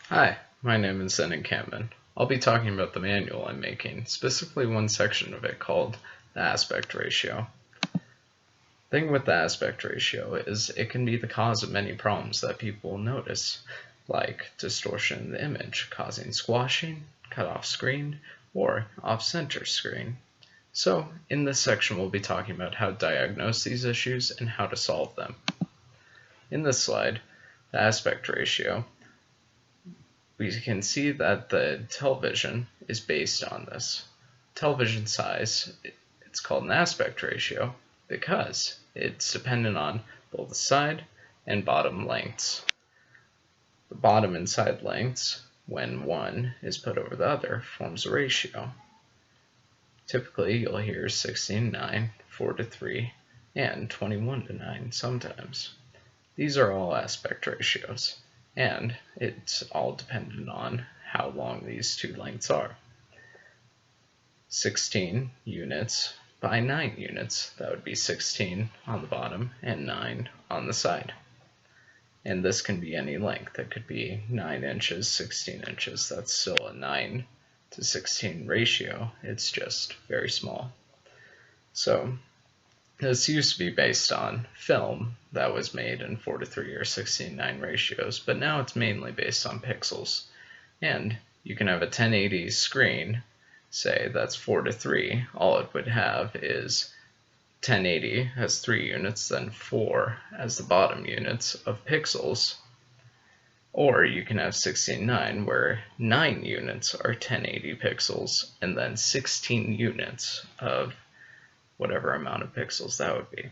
Hi, my name is Zen Encampment. I'll be talking about the manual I'm making, specifically one section of it called the aspect ratio. The thing with the aspect ratio is it can be the cause of many problems that people will notice, like distortion in the image, causing squashing, cut off screen, or off-center screen. So, in this section we'll be talking about how to diagnose these issues and how to solve them. In this slide, the aspect ratio, we can see that the television is based on this. Television size, it's called an aspect ratio because it's dependent on both the side and bottom lengths. The bottom and side lengths, when one is put over the other, forms a ratio. Typically, you'll hear 16:9, 4:3, and 21:9 sometimes. These are all aspect ratios, and it's all dependent on how long these two lengths are. 16 units by 9 units, that would be 16 on the bottom and 9 on the side. And this can be any length. It could be 9 inches, 16 inches. That's still a 9 to 16 ratio. It's just very small. So this used to be based on film that was made in 4:3 or 16:9 ratios, but now it's mainly based on pixels. And you can have a 1080 screen, say that's 4:3. All it would have is 1080 has 3 units, then 4 as the bottom units of pixels. Or you can have 16:9 where 9 units are 1080 pixels and then 16 units of whatever amount of pixels that would be.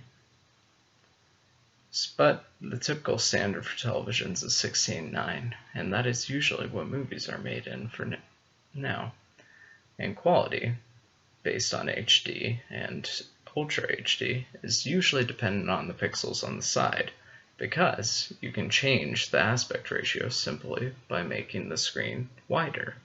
But the typical standard for televisions is 16:9, and that is usually what movies are made in for now. And quality, based on HD and Ultra HD, is usually dependent on the pixels on the side, because you can change the aspect ratio simply by making the screen wider.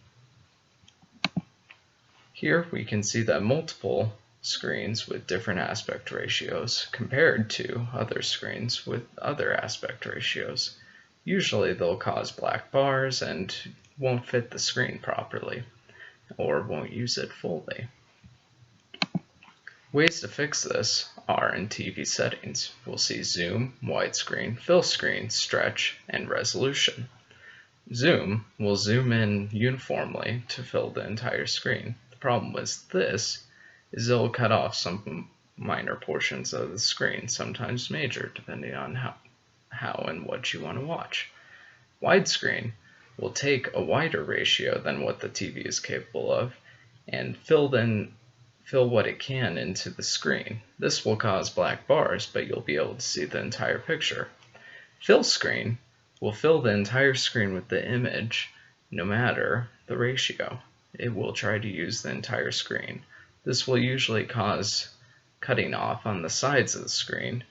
Here we can see that multiple screens with different aspect ratios compared to other screens with other aspect ratios. Usually they'll cause black bars and won't fit the screen properly, or won't use it fully. Ways to fix this are in TV settings. We'll see zoom, widescreen, fill screen, stretch, and resolution. Zoom will zoom in uniformly to fill the entire screen. The problem with this is it will cut off some minor portions of the screen, sometimes major, depending on how and what you want to watch. Widescreen will take a wider ratio than what the TV is capable of and fill what it can into the screen. This will cause black bars, but you'll be able to see the entire picture. Fill screen will fill the entire screen with the image, no matter the ratio. It will try to use the entire screen. This will usually cause cutting off on the sides of the screen,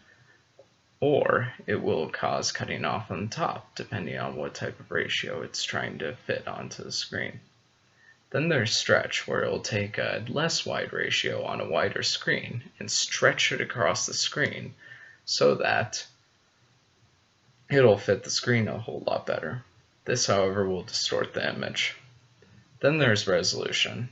or it will cause cutting off on the top, depending on what type of ratio it's trying to fit onto the screen. Then there's stretch, where it will take a less wide ratio on a wider screen and stretch it across the screen so that it'll fit the screen a whole lot better. This, however, will distort the image. Then there's resolution.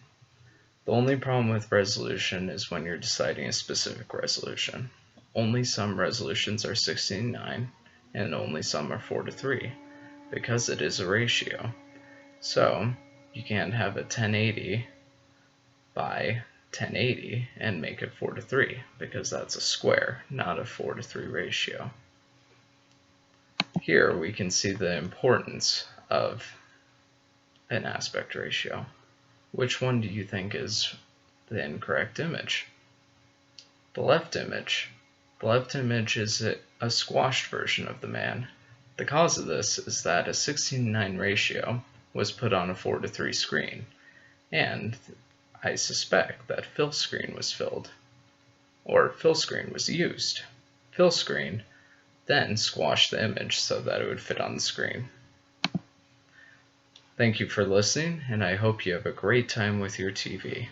The only problem with resolution is when you're deciding a specific resolution. Only some resolutions are 16:9 and only some are 4:3 because it is a ratio. So you can't have a 1080 by 1080 and make it 4:3 because that's a square, not a 4:3 ratio. Here we can see the importance of an aspect ratio. Which one do you think is the incorrect image? The left image. The left image is a squashed version of the man. The cause of this is that a 16:9 ratio was put on a 4:3 screen, and I suspect that fill screen was filled, or fill screen was used. Fill screen then squashed the image so that it would fit on the screen. Thank you for listening, and I hope you have a great time with your TV.